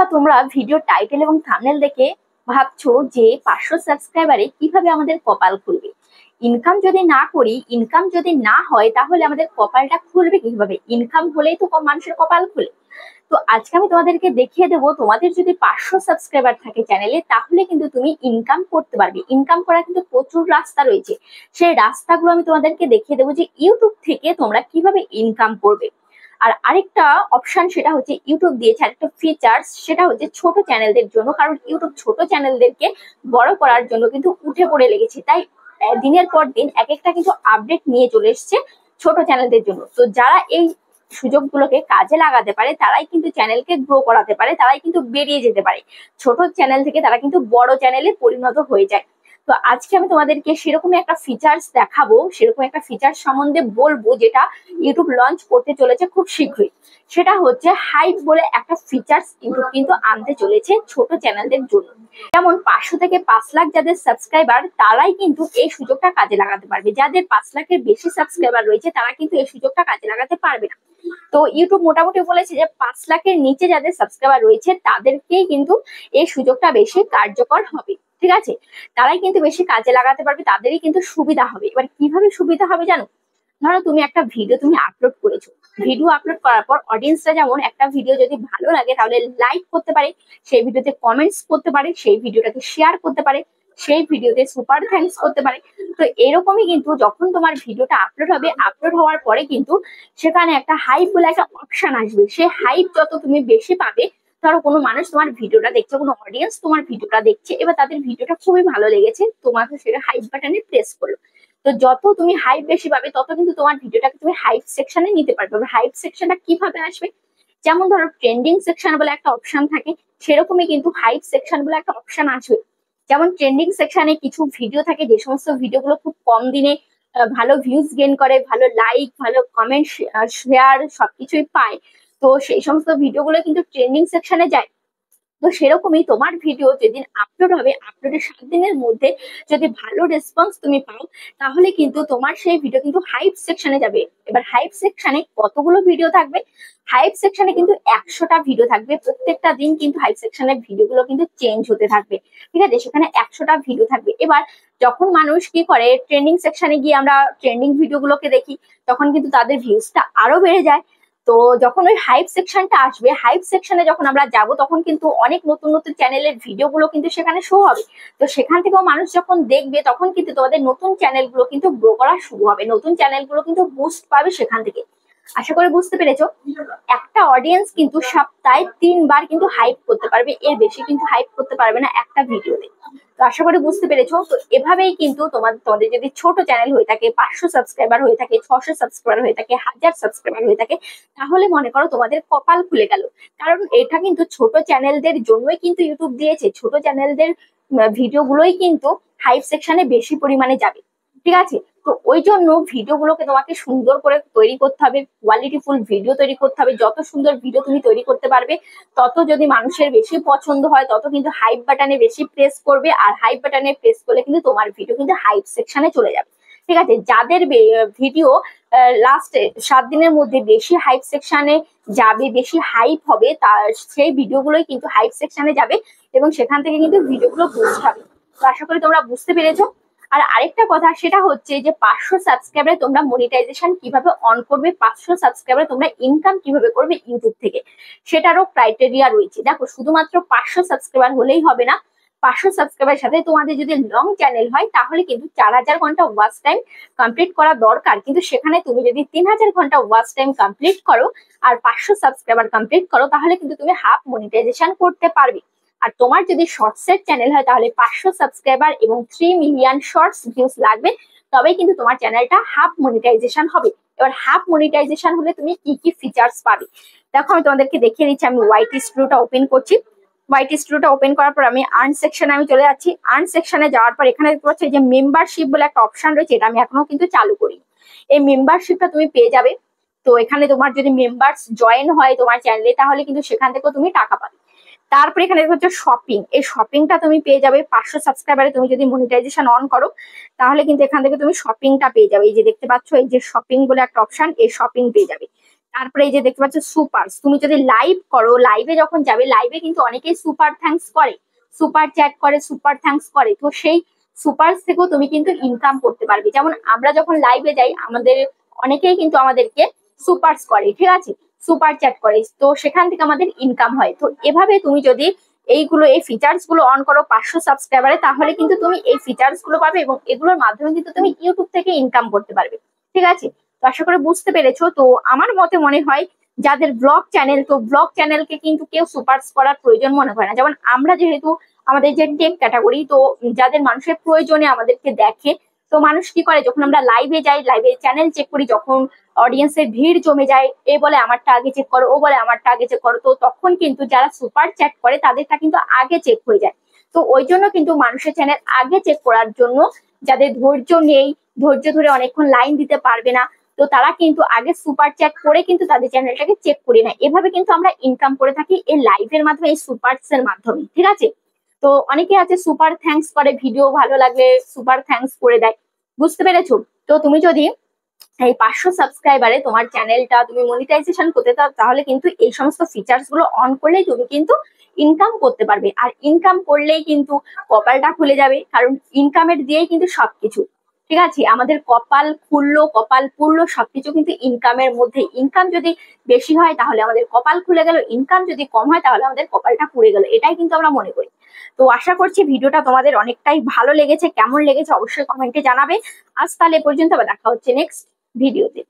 বন্ধুরা, তোমরা video title এবং থাম্বনেল দেখে ভাবছো যে 500 সাবস্ক্রাইবারে কিভাবে আমাদের কপাল খুলবে। ইনকাম যদি না করি, ইনকাম যদি না হয়, তাহলে আমাদের কপালটা খুলবে কিভাবে? ইনকাম হলেই তো মানুষের কপাল খুলে। তো আজকে আমি তোমাদেরকে দেখিয়ে দেবো, তোমাদের যদি 500 সাবস্ক্রাইবার থাকে চ্যানেলে, তাহলে কিন্তু তুমি ইনকাম করতে পারবে। ইনকাম করার কিন্তু প্রচুর রাস্তা রয়েছে। সেই রাস্তাগুলো আমি তোমাদেরকে দেখিয়ে দেবো যে ইউটিউব থেকে তোমরা কিভাবে ইনকাম করবে। আর আরেকটা অপশন, সেটা হচ্ছে ইউটিউব দিয়েছে আরেকটা ফিচার্স, সেটা হচ্ছে ছোট চ্যানেলদের জন্য। কারণ ইউটিউব ছোট চ্যানেলদেরকে বড় করার জন্য কিন্তু উঠে পড়ে লেগেছে। তাই দিনের পর দিন এক একটা কিন্তু আপডেট নিয়ে চলে এসছে ছোট চ্যানেলদের জন্য। তো যারা এই সুযোগগুলোকে কাজে লাগাতে পারে, তারাই কিন্তু চ্যানেলকে গ্রো করাতে পারে, তারাই কিন্তু বেরিয়ে যেতে পারে। ছোট চ্যানেল থেকে তারা কিন্তু বড় চ্যানেলে পরিণত হয়ে যায়। তো আজকে আমি তোমাদেরকে সেরকমই একটা ফিচার্স দেখাবো, সেরকম একটা ফিচার্স সম্বন্ধে বলবো, যেটা ইউটিউব লঞ্চ করতে চলেছে খুব শীঘ্রই। সেটা হচ্ছে হাইপ বলে একটা ফিচার্স ইউটিউব কিন্তু আনতে চলেছে ছোট চ্যানেলদের জন্য। যেমন 500 থেকে 5 লাখ যাদের সাবস্ক্রাইবার, তারাই কিন্তু এই সুযোগটা কাজে লাগাতে পারবে। যাদের 5 লাখের বেশি সাবস্ক্রাইবার রয়েছে, তারা কিন্তু এই সুযোগটা কাজে লাগাতে পারবে না। তো ইউটিউব মোটামুটি বলেছে যে 5 লাখের নিচে যাদের সাবস্ক্রাইবার রয়েছে, তাদেরকেই কিন্তু এই সুযোগটা বেশি কার্যকর হবে। ঠিক আছে, তারাই কিন্তু বেশি কাজে লাগাতে পারবে, তাদেরই কিন্তু সুবিধা হবে। এবার কিভাবে সুবিধা হবে জানো? ধরো তুমি একটা ভিডিও তুমি আপলোড করেছো, ভিডিও আপলোড করার পর অডিয়েন্সরা যেমন একটা ভিডিও যদি ভালো লাগে তাহলে লাইক করতে পারে, সেই ভিডিওতে কমেন্টস করতে পারে, সেই ভিডিওটাকে শেয়ার করতে পারে, সেই ভিডিওতে সুপার থ্যাঙ্কস করতে পারে। তো এরকমই কিন্তু যখন তোমার ভিডিওটা আপলোড হবে, আপলোড হওয়ার পরে কিন্তু সেখানে একটা হাইপ বলে একটা অপশন আসবে। সেই হাইপ যত তুমি বেশি পাবে, ধরো কোনো মানুষ তোমার ভিডিওটা দেখছে, কোনো অডিয়েন্স তোমার ভিডিওটা দেখছে, এবার তাদের ভিডিওটা খুবই ভালো লেগেছে, তোমাকে সেটা হাইপ বাটনে প্রেস করলো। তো যত তুমি হাইপ বেশি পাবে, তত কিন্তু তোমার ভিডিওটাকে তুমি হাইপ সেকশনে নিতে পারবে। হাইপ সেকশনটা কিভাবে আসবে? যেমন ধরো ট্রেন্ডিং সেকশন বলে একটা অপশন থাকে, সেরকমই কিন্তু হাইপ সেকশন বলে একটা অপশন আসবে। যেমন ট্রেন্ডিং সেকশনে কিছু ভিডিও থাকে, যে সমস্ত ভিডিওগুলো খুব কম দিনে ভালো ভিউজ গেইন করে, ভালো লাইক, ভালো কমেন্ট, শেয়ার সবকিছুই পায়। তো সেই সমস্ত ভিডিওগুলো কিন্তু ট্রেন্ডিং সেকশনে যায়। তো সেরকমই তোমার ভিডিও যেদিন আপলোড হবে, আপলোডের 7 দিনের মধ্যে যদি ভালো রেসপন্স তুমি পাও, তাহলে কিন্তু তোমার সেই ভিডিও কিন্তু হাইপ সেকশনে যাবে। এবার হাইপ সেকশনে কতগুলো ভিডিও থাকবে? হাইপ সেকশনে কিন্তু 100টা ভিডিও থাকবে। প্রত্যেকটা দিন কিন্তু হাইপ সেকশনের ভিডিওগুলো কিন্তু চেঞ্জ হতে থাকবে। ঠিক আছে, সেখানে 100টা ভিডিও থাকবে। এবার যখন মানুষ কি করে, ট্রেন্ডিং সেকশনে গিয়ে আমরা ট্রেন্ডিং ভিডিওগুলোকে দেখি, তখন কিন্তু তাদের ভিউজটা আরো বেড়ে যায়। তো যখন ওই হাইপ সেকশনটা আসবে, হাইপ সেকশনে যখন আমরা যাব, তখন কিন্তু অনেক নতুন নতুন চ্যানেলের ভিডিওগুলো কিন্তু সেখানে শো হবে। তো সেখান থেকেও মানুষ যখন দেখবে, তখন কিন্তু তোমাদের নতুন চ্যানেলগুলো কিন্তু গ্রো করা শুরু হবে, নতুন চ্যানেলগুলো কিন্তু বুস্ট পাবে সেখান থেকে। আশা করি বুঝতে পেরেছো। একটা অডিয়েন্স কিন্তু সপ্তাহে 3 বার কিন্তু হাইপ করতে পারবে, এর বেশি কিন্তু হাইপ করতে পারবে না একটা ভিডিওতে। তো আশা করি বুঝতে পেরেছো। তো এভাবেই কিন্তু তোমাদের যদি ছোট চ্যানেল হয়ে থাকে, 500 সাবস্ক্রাইবার হয়ে থাকে, 600 সাবস্ক্রাইবার হয়ে থাকে, 1000 সাবস্ক্রাইবার হয়ে থাকে, তাহলে মনে করো তোমাদের কপাল খুলে গেল। কারণ এটা কিন্তু ছোট চ্যানেলদের জন্যই কিন্তু ইউটিউব দিয়েছে। ছোট চ্যানেলদের ভিডিওগুলোই কিন্তু হাইপ সেকশনে বেশি পরিমাণে যাবে। ঠিক আছে, তো ওই জন্য ভিডিওগুলোকে তোমাকে সুন্দর করে তৈরি করতে হবে, কোয়ালিটিফুল ভিডিও তৈরি করতে হবে। যত সুন্দর ভিডিও তুমি তৈরি করতে পারবে, তত যদি মানুষের বেশি পছন্দ হয়, তত কিন্তু হাইপ বাটনে বেশি প্রেস করবে। আর হাইপ বাটনে প্রেস করলে কিন্তু তোমার ভিডিও কিন্তু হাইপ সেকশনে চলে যাবে। ঠিক আছে, যাদের ভিডিও লাস্ট 7 দিনের মধ্যে বেশি হাইপ সেকশনে যাবে, বেশি হাইপ হবে, তার সেই ভিডিওগুলোই কিন্তু হাইপ সেকশনে যাবে, এবং সেখান থেকে কিন্তু ভিডিওগুলো বুস্ট হবে। তো আশা করি তোমরা বুঝতে পেরেছো। আর আরেকটা কথা, সেটা হচ্ছে যে 500 সাবস্ক্রাইবারে তোমরা মনিটাইজেশন কিভাবে অন করবে, 500 সাবস্ক্রাইবারে তোমরা ইনকাম কিভাবে করবে ইউটিউব থেকে, সেটারও ক্রাইটেরিয়া রয়েছে। দেখো, শুধুমাত্র 500 সাবস্ক্রাইবার হলেই হবে না। 500 সাবস্ক্রাইবারের সাথে তোমাদের যদি লং চ্যানেল হয়, তাহলে কিন্তু 4000 ঘন্টা ওয়াচ টাইম কমপ্লিট করা দরকার। কিন্তু সেখানে তুমি যদি 3000 ঘন্টা ওয়াচ টাইম কমপ্লিট করো আর 500 সাবস্ক্রাইবার কমপ্লিট করো, তাহলে কিন্তু তুমি হাফ মনিটাইজেশন করতে পারবে। আর তোমার যদি শর্টসের চ্যানেল হয়, তাহলে 500 সাবস্ক্রাইবার এবং 3 মিলিয়ন শর্টস ভিউজ লাগবে, তবেই কিন্তু তোমার চ্যানেলটা হাফ মনিটাইজেশন হবে। এবার হাফ মনিটাইজেশন হলে তুমি কি কি ফিচার্স পাবে, দেখো আমি তোমাদেরকে দেখিয়ে দিচ্ছি। আমি ওয়াইটি স্টুডিওটা ওপেন করছি। ওয়াইটি স্টুডিওটা ওপেন করার পর আমি আর্ন সেকশনে আমি চলে যাচ্ছি। আর্ন সেকশনে যাওয়ার পর এখানে দেখতে পাচ্ছি যে মেম্বারশিপ বলে একটা অপশন রয়েছে, এটা আমি এখনো কিন্তু চালু করি। এই মেম্বারশিপটা তুমি পেয়ে যাবে। তো এখানে তোমার যদি মেম্বার্স জয়েন হয় তোমার চ্যানেলে, তাহলে কিন্তু সেখান থেকেও তুমি টাকা পাবে। তারপরে এখানে হচ্ছে শপিং, এই শপিংটা তুমি পেয়ে যাবে। 500 সাবস্ক্রাইবারে তুমি যদি মনিটাইজেশন অন করো, তাহলে কিন্তু এখান থেকে তুমি শপিংটা পেয়ে যাবে। এই যে দেখতে পাচ্ছ, এই যে শপিং বলে একটা অপশন, এই শপিং পেয়ে যাবে। তারপরে এই যে দেখতে পাচ্ছ সুপার, তুমি যদি লাইভ করো, লাইভে যখন যাবে, লাইভে কিন্তু অনেকেই সুপার থ্যাঙ্কস করে, সুপার চ্যাট করে, সুপার থ্যাঙ্কস করে। তো সেই সুপার থেকেও তুমি কিন্তু ইনকাম করতে পারবে। যেমন আমরা যখন লাইভে যাই, আমাদের অনেকেই কিন্তু আমাদেরকে সুপারস করে, ঠিক আছে, সুপার চ্যাট করে, তো সেখান থেকে আমাদের ইনকাম হয়। তো এভাবে তুমি যদি এই ফিচার্স গুলো অন করো 500 সাবস্ক্রাইবারে, তাহলে কিন্তু তুমি এই ফিচার্স গুলো পাবে এবং এগুলোর মাধ্যমে কিন্তু তুমি ইউটিউব থেকে ইনকাম করতে পারবে, ঠিক আছে। তো আশা করে বুঝতে পেরেছো। তো আমার মতে মনে হয় যাদের ব্লগ চ্যানেল, তো ব্লগ চ্যানেলকে কিন্তু কেউ সুপারস করার প্রয়োজন মনে করে না। যেমন আমরা যেহেতু আমাদের যে টেক ক্যাটাগরি, তো যাদের মানুষের প্রয়োজনে আমাদেরকে দেখে, তো মানুষ কি করে, যখন আমরা লাইভে যাই, লাইভে চ্যানেল চেক করি, যখন অডিয়েন্সের ভিড় জমে যায়, এ বলে আমারটা আগে চেক করো, ও বলে আমারটা আগে চেক করো, তো তখন কিন্তু যারা সুপার চ্যাট করে তাদেরটা কিন্তু আগে চেক হয়ে যায়। তো ওই জন্য কিন্তু মানুষের চ্যানেল আগে চেক করার জন্য, যাদের ধৈর্য নেই, ধৈর্য ধরে অনেকক্ষণ লাইন দিতে পারবে না, তো তারা কিন্তু আগে সুপার চ্যাট করে কিন্তু তাদের চ্যানেলটাকে চেক করে নেয়। এভাবে কিন্তু আমরা ইনকাম করে থাকি এই লাইভের মাধ্যমে, এই সুপারস এর মাধ্যমে, ঠিক আছে। তো অনেকে আছে সুপার থ্যাঙ্কস করে, ভিডিও ভালো লাগলে সুপার থ্যাঙ্কস করে দেয়, বুঝতে পেরেছো। তো তুমি যদি এই 500 সাবস্ক্রাইবারে তোমার চ্যানেলটা তুমি মনিটাইজেশন করতে চাও, তাহলে কিন্তু এই সমস্ত ফিচার্স গুলো অন করলেই তুমি কিন্তু ইনকাম করতে পারবে। আর ইনকাম করলেই কিন্তু কপালটা খুলে যাবে, কারণ ইনকামের দিয়েই কিন্তু সবকিছু, ঠিক আছে। আমাদের কপাল খুললো, কপাল পুরলো, সবকিছু কিন্তু ইনকামের মধ্যে। ইনকাম যদি বেশি হয় তাহলে আমাদের কপাল খুলে গেল, ইনকাম যদি কম হয় তাহলে আমাদের কপালটা পুড়ে গেল, এটাই কিন্তু আমরা মনে করি। তো আশা করছি ভিডিওটা তোমাদের অনেকটাই ভালো লেগেছে। কেমন লেগেছে অবশ্যই কমেন্টে জানাবে। আজ তাহলে এ পর্যন্ত, আবার দেখা হচ্ছে নেক্সট ভিডিওতে।